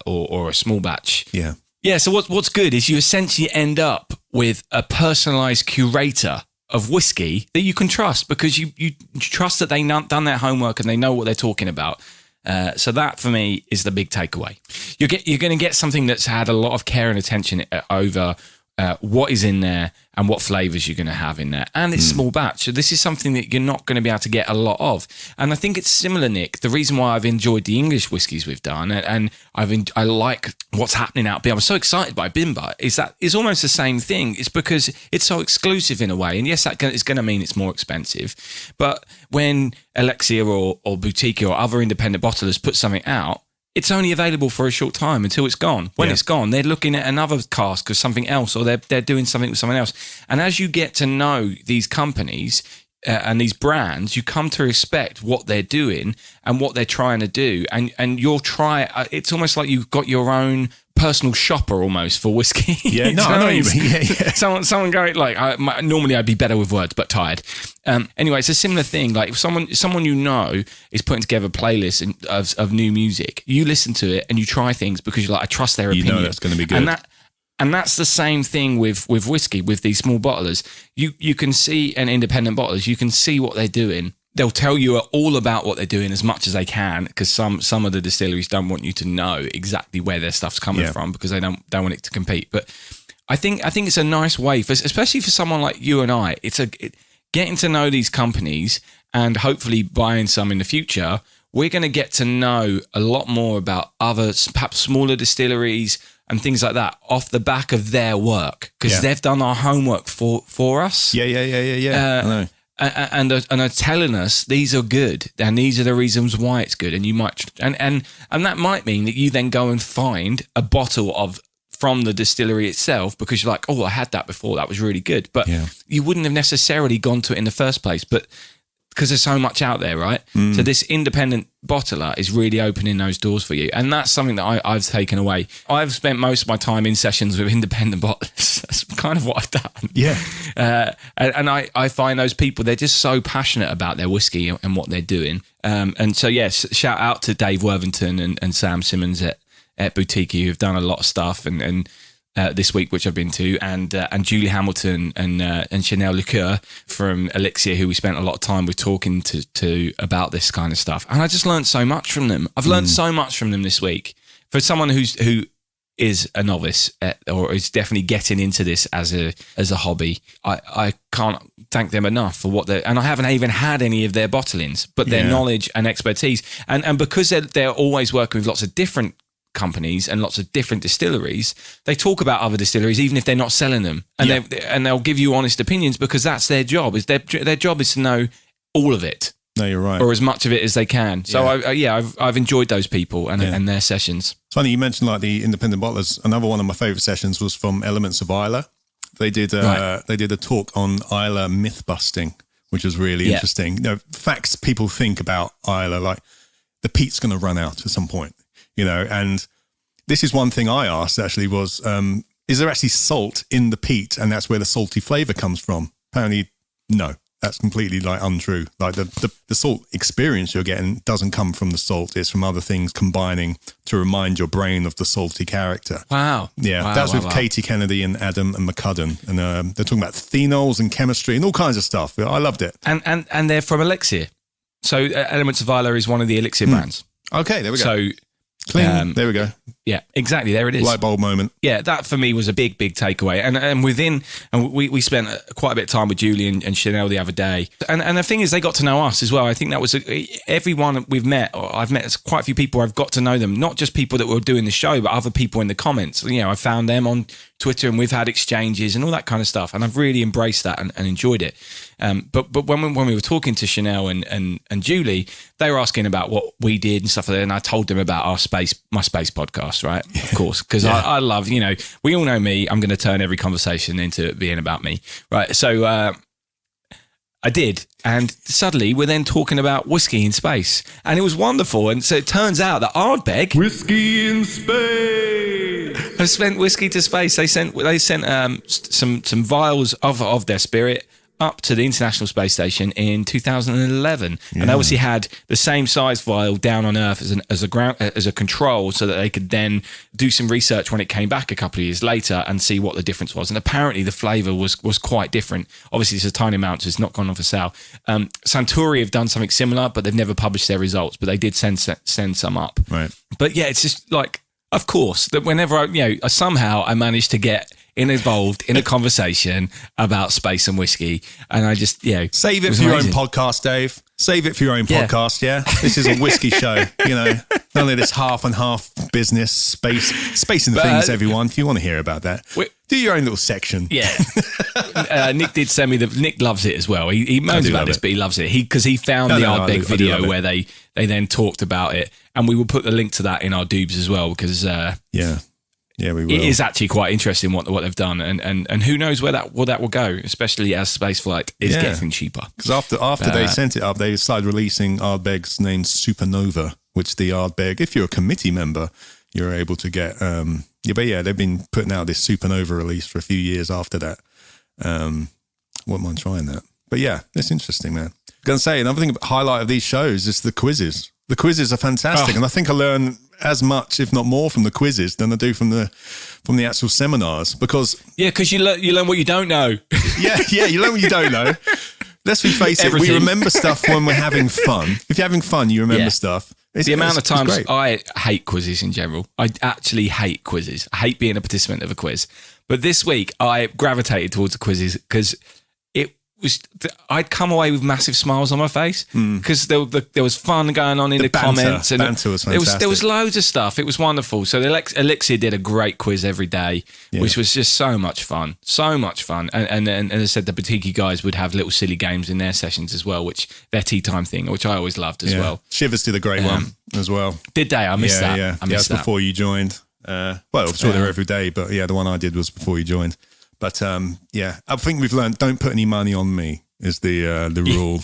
Speaker 3: or a small batch. Yeah. So what's good is you essentially end up with a personalised curator of whiskey that you can trust, because you trust that they've done their homework and they know what they're talking about. So that for me is the big takeaway. You're going to get something that's had a lot of care and attention over what is in there and what flavours you're going to have in there. And it's small batch. So this is something that you're not going to be able to get a lot of. And I think it's similar, Nick. The reason why I've enjoyed the English whiskies we've done and I like what's happening out there. I'm so excited by Bimba is that it's almost the same thing. It's because it's so exclusive in a way. And yes, that is going to mean it's more expensive. But when Elixir or Boutique or other independent bottlers put something out, it's only available for a short time until it's gone. When it's gone, they're looking at another cask or something else, or they're doing something with someone else. And as you get to know these companies and these brands, you come to respect what they're doing and what they're trying to do. And you'll try. It's almost like you've got your own personal shopper almost for whiskey.
Speaker 1: Yeah, no, I know what you mean. Yeah.
Speaker 3: Someone going like, normally I'd be better with words, but tired. Anyway, it's a similar thing. Like if someone you know is putting together a playlist of new music, you listen to it and you try things because you're like, I trust their opinion.
Speaker 1: You know that's going to be good.
Speaker 3: And that's the same thing with whiskey, with these small bottlers. You can see, and independent bottlers, you can see what they're doing. They'll tell you all about what they're doing as much as they can, because some of the distilleries don't want you to know exactly where their stuff's coming from, because they don't want it to compete. But I think it's a nice way, especially for someone like you and I. Getting to know these companies and hopefully buying some in the future. We're going to get to know a lot more about other, perhaps smaller distilleries and things like that off the back of their work, because they've done our homework for us.
Speaker 1: Yeah. I know.
Speaker 3: And are telling us these are good and these are the reasons why it's good, and you might and that might mean that you then go and find a bottle from the distillery itself because you're like, oh, I had that before, that was really good, but you wouldn't have necessarily gone to it in the first place, but because there's so much out there, right? So this independent bottler is really opening those doors for you, and that's something that I've taken away. I've spent most of my time in sessions with independent bottlers. That's kind of what I've done.
Speaker 1: Yeah.
Speaker 3: And I find those people, they're just so passionate about their whiskey and what they're doing. And so, yes, shout out to Dave Worthington and Sam Simmons at Boutique, who've done a lot of stuff and this week, which I've been to, and Julie Hamilton and Chanel Liqueur from Elixir, who we spent a lot of time with talking to about this kind of stuff. And I just learned so much from them. I've learned so much from them this week. For someone who is a novice or is definitely getting into this as a hobby, I can't thank them enough for what and I haven't even had any of their bottlings, but their knowledge and expertise, and because they're always working with lots of different companies and lots of different distilleries, they talk about other distilleries even if they're not selling them, and they'll give you honest opinions, because that's their job. Is their job is to know all of it.
Speaker 1: No, you're right.
Speaker 3: Or as much of it as they can. So I've enjoyed those people and their sessions.
Speaker 1: It's funny you mentioned like the independent bottlers. Another one of my favorite sessions was from Elements of Islay. They did a talk on Islay myth busting, which was really interesting. You know, facts people think about Islay, like the peat's going to run out at some point. You know, and this is one thing I asked actually was, is there actually salt in the peat, and that's where the salty flavour comes from? Apparently, no, that's completely like untrue. Like the salt experience you're getting doesn't come from the salt; it's from other things combining to remind your brain of the salty character.
Speaker 3: Wow,
Speaker 1: yeah, that's with Katie Kennedy and Adam and McCudden, and they're talking about phenols and chemistry and all kinds of stuff. I loved it.
Speaker 3: And they're from Elixir, so Elements of Islay is one of the Elixir brands.
Speaker 1: Okay, there we go.
Speaker 3: So.
Speaker 1: Clean. There we go.
Speaker 3: Yeah, exactly. There it is.
Speaker 1: Light bulb moment.
Speaker 3: Yeah, that for me was a big takeaway. And we spent quite a bit of time with Julie and Chanel the other day. And the thing is, they got to know us as well. I think that was everyone we've met, or I've met quite a few people where I've got to know them, not just people that were doing the show, but other people in the comments. You know, I found them on Twitter and we've had exchanges and all that kind of stuff. And I've really embraced that and enjoyed it. But when we were talking to Chanel and Julie, they were asking about what we did and stuff like that. And I told them about my space podcast, right? Yeah. Of course, because I love, you know, we all know me. I'm going to turn every conversation into it being about me, right? So I did. And suddenly we're then talking about whiskey in space. And it was wonderful. And so it turns out that Ardbeg...
Speaker 1: Whiskey in space!
Speaker 3: ...have sent whiskey to space. They sent some vials of their spirit up to the International Space Station in 2011, and they obviously had the same size vial down on Earth as a control, so that they could then do some research when it came back a couple of years later and see what the difference was. And apparently the flavour was quite different. Obviously it's a tiny amount, so it's not gone on for sale. Suntory have done something similar, but they've never published their results. But they did send some up.
Speaker 1: Right.
Speaker 3: But yeah, it's just like, of course, that whenever I somehow I managed to get involved in a conversation about space and whiskey. And I just,
Speaker 1: Save it for your own podcast, Dave. Save it for your own podcast, yeah? This is a whiskey show, none of this half and half business, space and things, everyone. If you want to hear about that, do your own little section.
Speaker 3: Yeah. Nick did send me Nick loves it as well. He moans about this, but he loves it. Because he found the Ardbeg video where they then talked about it. And we will put the link to that in our doobs as well, because we will. It is actually quite interesting what they've done, and who knows where that will go, especially as spaceflight is getting cheaper.
Speaker 1: Because after they sent it up, they started releasing Ardbeg's named Supernova, which the Ardbeg, if you're a committee member, you're able to get. They've been putting out this Supernova release for a few years after that. Wouldn't mind trying that. But yeah, it's interesting, man. I'm going to say, another thing, highlight of these shows is the quizzes. The quizzes are fantastic, and I think I learn as much, if not more, from the quizzes than I do from the actual seminars. Because
Speaker 3: you learn what you don't know.
Speaker 1: you learn what you don't know. Let's face it, we remember stuff when we're having fun. If you're having fun, you remember stuff.
Speaker 3: The amount of times I hate quizzes in general. I actually hate quizzes. I hate being a participant of a quiz. But this week, I gravitated towards the quizzes because I'd come away with massive smiles on my face because there was fun going on in the comments, and
Speaker 1: banter was fantastic.
Speaker 3: There was loads of stuff. It was wonderful. So the Elixir did a great quiz every day, which was just so much fun. And as I said, the Batiki guys would have little silly games in their sessions as well, which their tea time thing, which I always loved as well.
Speaker 1: Shivers did a great one as well.
Speaker 3: Did they? I missed that.
Speaker 1: Yeah, that's before you joined. I'm sure they're every day, but the one I did was before you joined. But I think we've learned, don't put any money on me is the rule.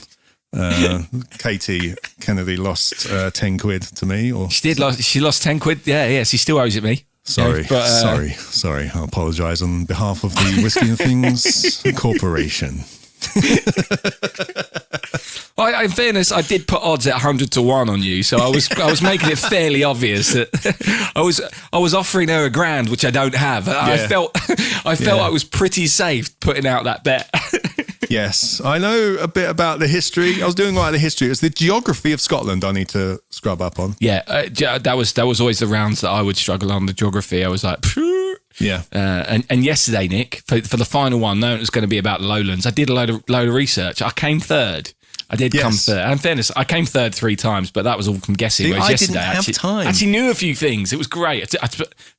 Speaker 1: Katie Kennedy lost 10 quid to me.
Speaker 3: She lost 10 quid. Yeah. She still owes it me.
Speaker 1: Sorry. I apologise on behalf of the Whiskey and Things Corporation.
Speaker 3: Well, in fairness, I did put odds at 100 to 1 on you, so I was making it fairly obvious that I was offering her $1,000, which I don't have. I felt I was pretty safe putting out that bet.
Speaker 1: Yes, I know a bit about the history. I was doing the history. It's the geography of Scotland I need to scrub up on.
Speaker 3: Yeah, that was always the rounds that I would struggle on, the geography. I was like, phew.
Speaker 1: Yeah.
Speaker 3: And yesterday, Nick, for the final one, knowing it was going to be about the Lowlands, I did a load of research. I came third. I did come third. And in fairness, I came third 3 times, but that was all from guessing.
Speaker 1: I didn't have time.
Speaker 3: I actually knew a few things. It was great. I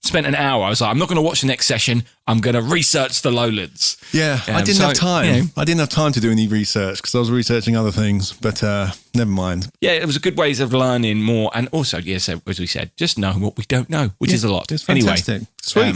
Speaker 3: spent an hour. I was like, I'm not going to watch the next session. I'm going to research the Lowlands.
Speaker 1: Yeah, I didn't have time. I didn't have time to do any research because I was researching other things, but never mind.
Speaker 3: Yeah, it was a good ways of learning more. And also, as we said, just know what we don't know, which is a lot.
Speaker 1: It's fantastic.
Speaker 3: Anyway,
Speaker 1: sweet.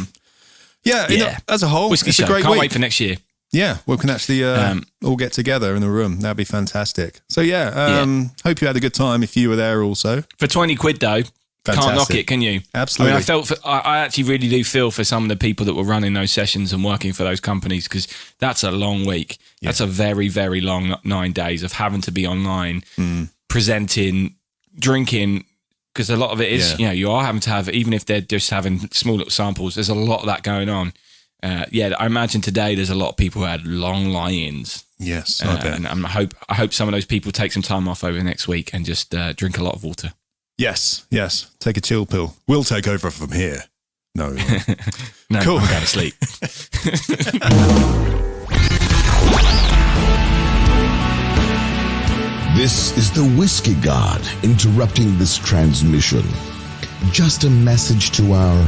Speaker 1: As a whole,
Speaker 3: Whisky
Speaker 1: it's
Speaker 3: Show.
Speaker 1: a great
Speaker 3: Can't
Speaker 1: week.
Speaker 3: wait for next year.
Speaker 1: Yeah, we can actually all get together in a room. That'd be fantastic. So hope you had a good time if you were there also.
Speaker 3: For 20 quid though, can't knock it, can you?
Speaker 1: Absolutely.
Speaker 3: I mean, I actually really do feel for some of the people that were running those sessions and working for those companies, because that's a long week. Yeah. That's a very, very long 9 days of having to be online, presenting, drinking, because a lot of it is, you are having to have, even if they're just having small little samples, there's a lot of that going on. I imagine today there's a lot of people who had long lie-ins.
Speaker 1: Yes,
Speaker 3: and I hope some of those people take some time off over next week and just drink a lot of water.
Speaker 1: Yes. Take a chill pill. We'll take over from here. No.
Speaker 3: No,
Speaker 1: cool.
Speaker 3: I'm going to sleep.
Speaker 4: This is the Whiskey God interrupting this transmission. Just a message to our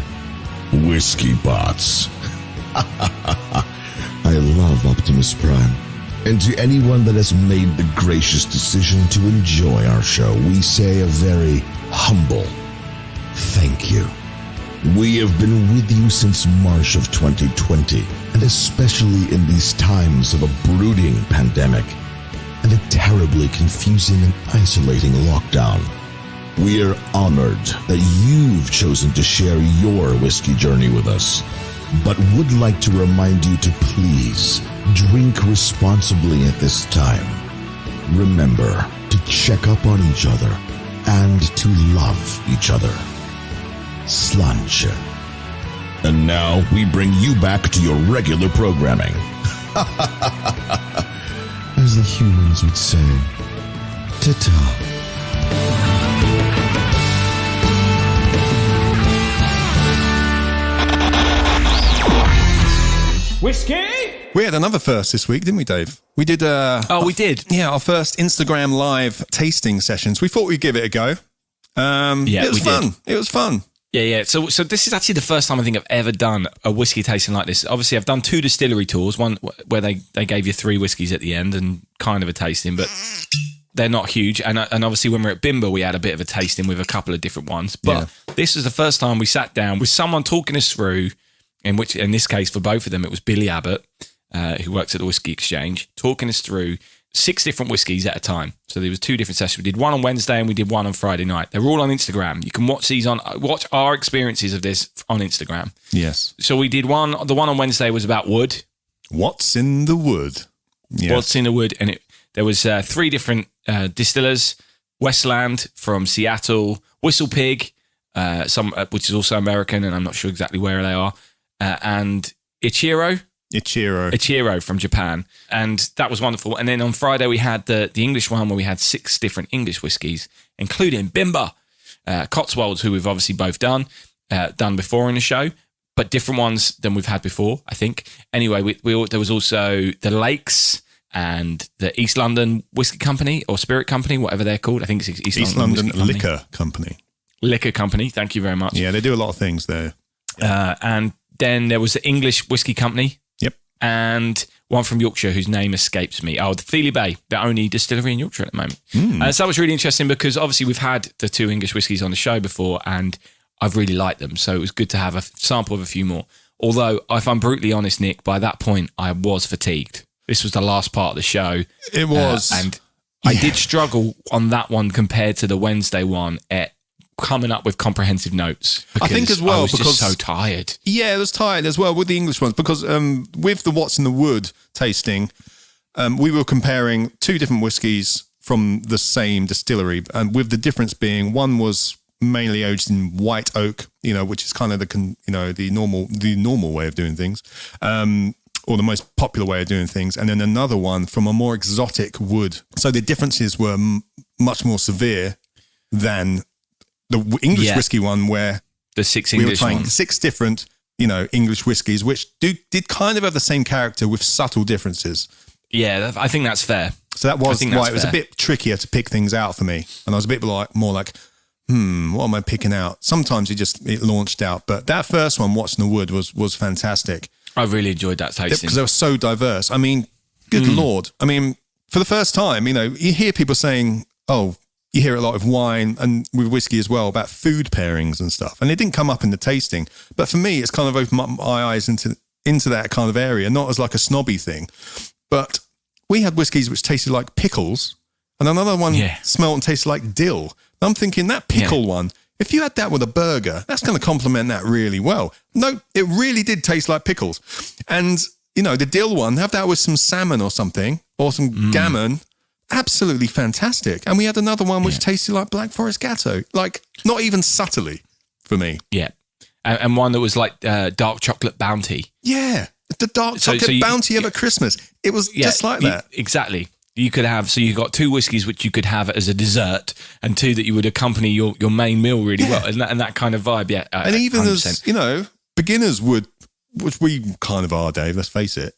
Speaker 4: whiskey bots. I love Optimus Prime. And to anyone that has made the gracious decision to enjoy our show, we say a very humble thank you. We have been with you since March of 2020, and especially in these times of a brooding pandemic and a terribly confusing and isolating lockdown. We are honored that you've chosen to share your whiskey journey with us, but would like to remind you to please drink responsibly at this time. Remember to check up on each other and to love each other. Slanche. And now we bring you back to your regular programming. As the humans would say, ta-ta.
Speaker 3: Whiskey!
Speaker 1: We had another first this week, didn't we, Dave? We did.
Speaker 3: We did.
Speaker 1: Yeah, our first Instagram live tasting sessions. We thought we'd give it a go. It was fun.
Speaker 3: Did.
Speaker 1: It was fun.
Speaker 3: Yeah. So this is actually the first time I think I've ever done a whiskey tasting like this. Obviously, I've done 2 distillery tours, one where they gave you 3 whiskies at the end and kind of a tasting, but they're not huge. And obviously, when we were at Bimber, we had a bit of a tasting with a couple of different ones. But this was the first time we sat down with someone talking us through, in this case, for both of them, it was Billy Abbott, who works at the Whisky Exchange, talking us through 6 different whiskies at a time. So there was 2 different sessions. We did one on Wednesday and we did one on Friday night. They're all on Instagram. You can watch these watch our experiences of this on Instagram.
Speaker 1: Yes.
Speaker 3: So we did the one on Wednesday was about wood.
Speaker 1: What's in the wood? Yes.
Speaker 3: What's in the wood? And there was 3 different distillers: Westland from Seattle, Whistle Pig, which is also American, and I'm not sure exactly where they are, and Ichiro from Japan, and that was wonderful. And then on Friday we had the English one where we had 6 different English whiskies, including Bimber, Cotswolds, who we've obviously both done before in the show, but different ones than we've had before, I think. Anyway, there was also the Lakes and the East London Whisky Company or Spirit Company, whatever they're called. I think it's East London
Speaker 1: Liquor Company.
Speaker 3: Liquor Company. Thank you very much.
Speaker 1: Yeah, they do a lot of things there.
Speaker 3: And then there was the English Whisky Company. And one from Yorkshire whose name escapes me. Oh, the Feely Bay, the only distillery in Yorkshire at the moment. So that was really interesting because obviously we've had the 2 English whiskies on the show before and I've really liked them. So it was good to have a sample of a few more. Although, if I'm brutally honest, Nick, by that point, I was fatigued. This was the last part of the show.
Speaker 1: It was.
Speaker 3: And I did struggle on that one compared to the Wednesday one at coming up with comprehensive notes.
Speaker 1: I think as well,
Speaker 3: I was
Speaker 1: because
Speaker 3: just so tired.
Speaker 1: Yeah, I was tired as well with the English ones because with the What's in the Wood tasting, we were comparing 2 different whiskies from the same distillery, and with the difference being one was mainly aged in white oak, which is kind of the normal way of doing things, or the most popular way of doing things, and then another one from a more exotic wood. So the differences were much more severe than the English whiskey one, where
Speaker 3: the 6
Speaker 1: we
Speaker 3: English
Speaker 1: were trying
Speaker 3: ones.
Speaker 1: 6 different, English whiskies, which did kind of have the same character with subtle differences.
Speaker 3: Yeah, I think that's fair.
Speaker 1: So that was why it was a bit trickier to pick things out for me, and I was a bit more like, what am I picking out? Sometimes it launched out, but that first one, What's in the Wood, was fantastic.
Speaker 3: I really enjoyed that tasting
Speaker 1: because they were so diverse. I mean, good Lord! I mean, for the first time, you hear people saying, "Oh." You hear a lot of wine and with whiskey as well about food pairings and stuff. And it didn't come up in the tasting. But for me, it's kind of opened up my eyes into that kind of area, not as like a snobby thing. But we had whiskies which tasted like pickles and another one smelled and tasted like dill. I'm thinking that pickle one, if you had that with a burger, that's going to complement that really well. No, it really did taste like pickles. And, the dill one, have that with some salmon or something or some gammon. Absolutely fantastic. And we had another one which tasted like Black Forest Gatto, like not even subtly for me.
Speaker 3: Yeah. And one that was like dark chocolate bounty.
Speaker 1: Yeah. The dark chocolate bounty of a Christmas. It was just like that.
Speaker 3: Exactly. You could have, so you got 2 whiskies which you could have as a dessert and 2 that you would accompany your main meal really well. And that kind of vibe, yeah.
Speaker 1: And even 100%. As, beginners would, which we kind of are, Dave, let's face it.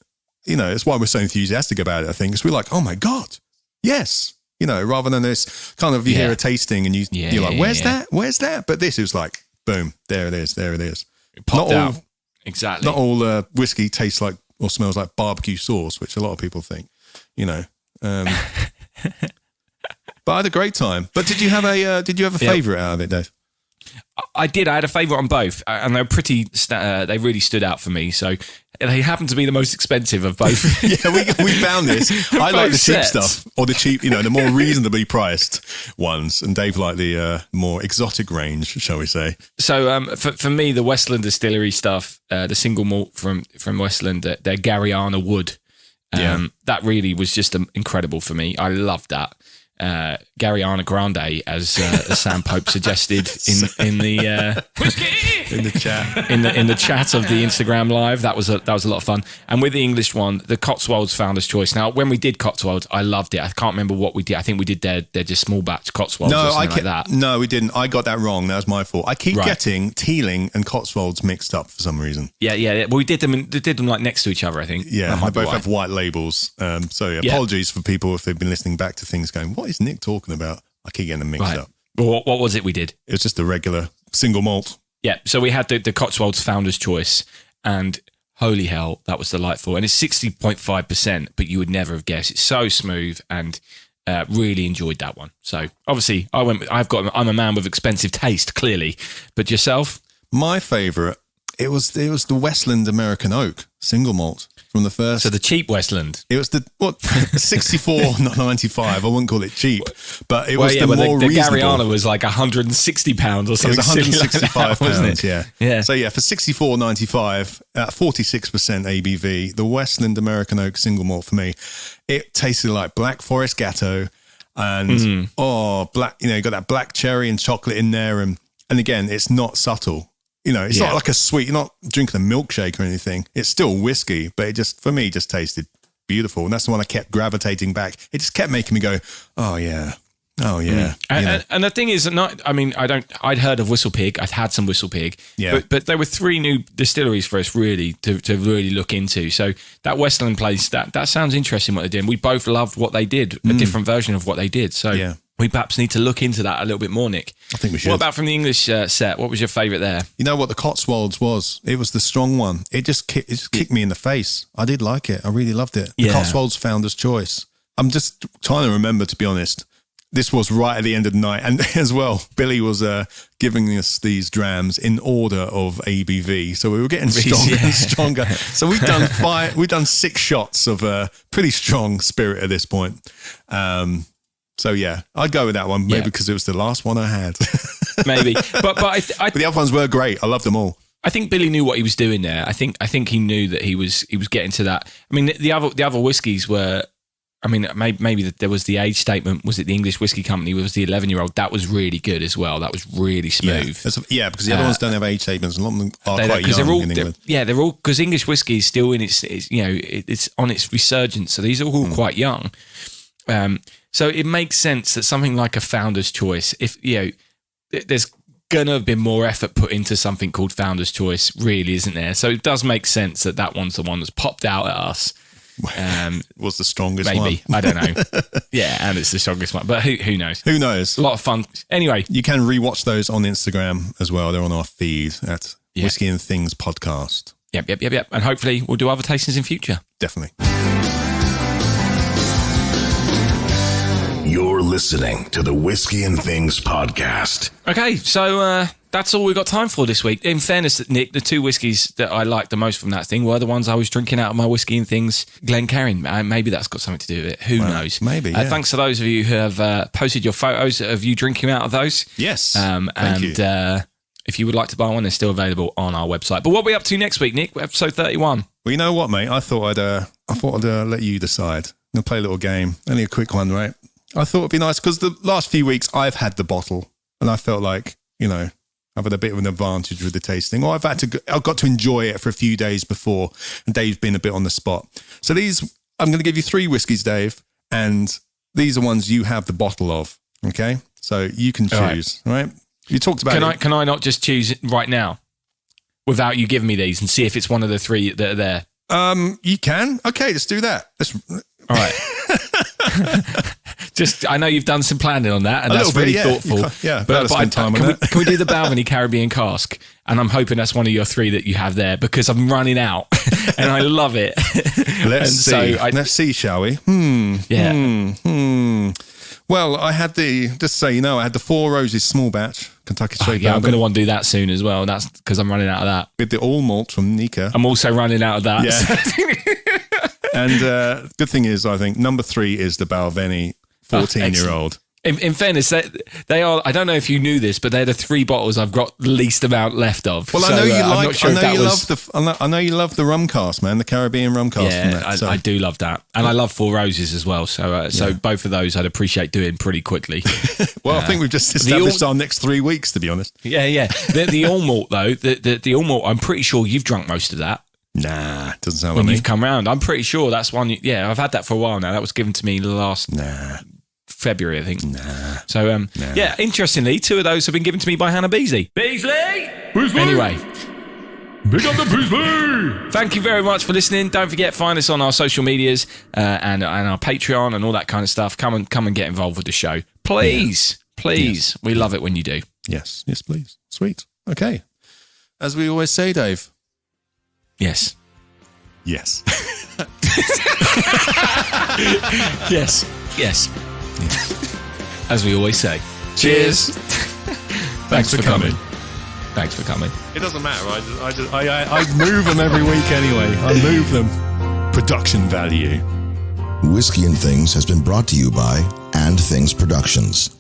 Speaker 1: It's why we're so enthusiastic about it, I think. Because we're like, oh my God. Yes, rather than this kind of, you hear a tasting and you're like, where's that? Where's that? But this is like, boom, there it is.
Speaker 3: It popped out. Exactly.
Speaker 1: Not all whiskey tastes like or smells like barbecue sauce, which a lot of people think, But I had a great time. But did you have a favourite out of it, Dave?
Speaker 3: I did. I had a favourite on both, and they're they really stood out for me. So they happen to be the most expensive of both.
Speaker 1: Yeah, we found this. I like the cheap stuff, or the cheap, the more reasonably priced ones, and Dave liked the more exotic range, shall we say?
Speaker 3: So for me, the Westland Distillery stuff, the single malt from Westland, their Gariana Wood, that really was just incredible for me. I loved that. Ariana Grande, as Sam Pope suggested in the
Speaker 1: In the chat.
Speaker 3: in the chat of the Instagram live. That was a lot of fun. And with the English one, the Cotswolds Founder's Choice. Now, when we did Cotswolds, I loved it. I can't remember what we did. I think we did their just small batch Cotswolds or something like that.
Speaker 1: No, we didn't. I got that wrong. That was my fault. I keep getting Teeling and Cotswolds mixed up for some reason.
Speaker 3: Yeah. Well, we did them like next to each other, I think.
Speaker 1: Yeah, they both have white labels. Apologies for people if they've been listening back to things going, what is Nick talking about? I keep getting them mixed up.
Speaker 3: Well, what was it we did?
Speaker 1: It was just a regular single malt.
Speaker 3: Yeah, so we had the Cotswolds Founder's Choice, and holy hell, that was delightful. And it's 60.5%, but you would never have guessed. It's so smooth, and really enjoyed that one. So obviously, I'm a man with expensive taste, clearly. But yourself?
Speaker 1: My favourite, it was the Westland American Oak single malt from the first.
Speaker 3: So the cheap Westland.
Speaker 1: It was 64.95. I wouldn't call it cheap, but it was the more
Speaker 3: the
Speaker 1: reasonable.
Speaker 3: Gariana was like £160 or something.
Speaker 1: It was £165,
Speaker 3: like that, wasn't it?
Speaker 1: Yeah. So yeah, for $64.95 at 46% ABV, the Westland American Oak single malt for me, it tasted like Black Forest Gatto, and black. You got that black cherry and chocolate in there, and again, it's not subtle. It's not like a sweet. You're not drinking a milkshake or anything. It's still whiskey, but it just, for me, just tasted beautiful. And that's the one I kept gravitating back. It just kept making me go, oh yeah.
Speaker 3: And the thing is, I'd heard of Whistle Pig. I'd had some Whistle Pig.
Speaker 1: Yeah.
Speaker 3: But there were 3 new distilleries for us really to really look into. So that Westland place, that sounds interesting what they did. And we both loved what they did, a different version of what they did. So we perhaps need to look into that a little bit more, Nick.
Speaker 1: I think we should.
Speaker 3: What about from the English set? What was your favourite there?
Speaker 1: You know what the Cotswolds was? It was the strong one. It just kicked me in the face. I did like it. I really loved it. The Cotswolds Founder's Choice. I'm just trying to remember, to be honest. This was right at the end of the night. And as well, Billy was giving us these drams in order of ABV. So we were getting stronger and stronger. So we've done 6 shots of pretty strong spirit at this point. So yeah, I'd go with that one, maybe because it was the last one I had.
Speaker 3: Maybe, but
Speaker 1: but the other ones were great. I loved them all.
Speaker 3: I think Billy knew what he was doing there. I think he knew that he was getting to that. I mean, the other whiskies were. I mean, maybe there was the age statement. Was it the English Whiskey Company? Was the 11-year-old? That was really good as well. That was really smooth.
Speaker 1: Yeah, because the other ones don't have age statements. A lot of them are quite young in England.
Speaker 3: They're all, because English whiskey is still in its it's on its resurgence. So these are all quite young. So it makes sense that something like a Founder's Choice, if there's gonna have been more effort put into something called Founder's Choice, really, isn't there? So it does make sense that one's the one that's popped out at us.
Speaker 1: Was the strongest one.
Speaker 3: Maybe. I don't know. Yeah, and it's the strongest one. But who knows?
Speaker 1: Who knows?
Speaker 3: A lot of fun. Anyway.
Speaker 1: You can rewatch those on Instagram as well. They're on our feed at Whiskey and Things Podcast.
Speaker 3: Yep. And hopefully we'll do other tastings in future.
Speaker 1: Definitely.
Speaker 4: You're listening to the Whiskey and Things Podcast.
Speaker 3: Okay, so that's all we've got time for this week. In fairness, Nick, the 2 whiskies that I liked the most from that thing were the ones I was drinking out of my Whiskey and Things Glencairn. Maybe that's got something to do with it. Who knows?
Speaker 1: Maybe, yeah.
Speaker 3: Thanks to those of you who have posted your photos of you drinking out of those.
Speaker 1: Yes,
Speaker 3: thank you. If you would like to buy one, they're still available on our website. But what are we up to next week, Nick? Episode 31.
Speaker 1: Well, you know what, mate? I thought I'd let you decide. I'm going to play a little game. Only a quick one, right? I thought it'd be nice because the last few weeks I've had the bottle and I felt like, I've had a bit of an advantage with the tasting, or I've got to enjoy it for a few days before, and Dave's been a bit on the spot. So I'm going to give you 3 whiskies, Dave, and these are ones you have the bottle of. Okay, so you can choose. All right. You talked about.
Speaker 3: Can I not just choose it right now, without you giving me these, and see if it's one of the 3 that are there?
Speaker 1: You can. Okay, let's do that.
Speaker 3: All right. I know you've done some planning on that, and that's really thoughtful. But can we do the Balvenie Caribbean cask? And I'm hoping that's one of your 3 that you have there, because I'm running out, and I love it.
Speaker 1: Let's see. Let's see, shall we? Well, I had I had the 4 Roses small batch Kentucky Straight Bourbon.
Speaker 3: I'm going to want to do that soon as well. That's because I'm running out of that.
Speaker 1: With the all malt from Nika.
Speaker 3: I'm also running out of that.
Speaker 1: Yeah. And good thing is, I think number 3 is the Balvenie 14-year-old.
Speaker 3: In fairness, they are. I don't know if you knew this, but they're the 3 bottles I've got least amount left of.
Speaker 1: Well,
Speaker 3: so,
Speaker 1: I know you
Speaker 3: I'm
Speaker 1: like.
Speaker 3: not sure
Speaker 1: I know you love the rum cast, man. The Caribbean rum cast.
Speaker 3: Yeah,
Speaker 1: from that,
Speaker 3: I do love that, and I love Four Roses as well. So, so both of those I'd appreciate doing pretty quickly.
Speaker 1: Well, I think we've just established our next 3 weeks, to be honest.
Speaker 3: Yeah. The all malt though, the all malt. I'm pretty sure you've drunk most of that.
Speaker 1: Nah, doesn't sound
Speaker 3: when
Speaker 1: like me.
Speaker 3: You've come round. I'm pretty sure that's one. Yeah, I've had that for a while now. That was given to me last February, I think. So, yeah, interestingly, 2 of those have been given to me by Hannah Beasley. Beasley! Anyway.
Speaker 7: Big up the Beasley!
Speaker 3: Thank you very much for listening. Don't forget, find us on our social medias and our Patreon and all that kind of stuff. Come and get involved with the show. Please. Yes. We love it when you do.
Speaker 1: Yes, please. Sweet. Okay. As we always say, Dave.
Speaker 3: Yes.
Speaker 1: Yes.
Speaker 3: Yes. As we always say. Cheers. Thanks for coming. Thanks for coming.
Speaker 1: It doesn't matter. I move them every week anyway. I move them. Production value.
Speaker 4: Whiskey and Things has been brought to you by And Things Productions.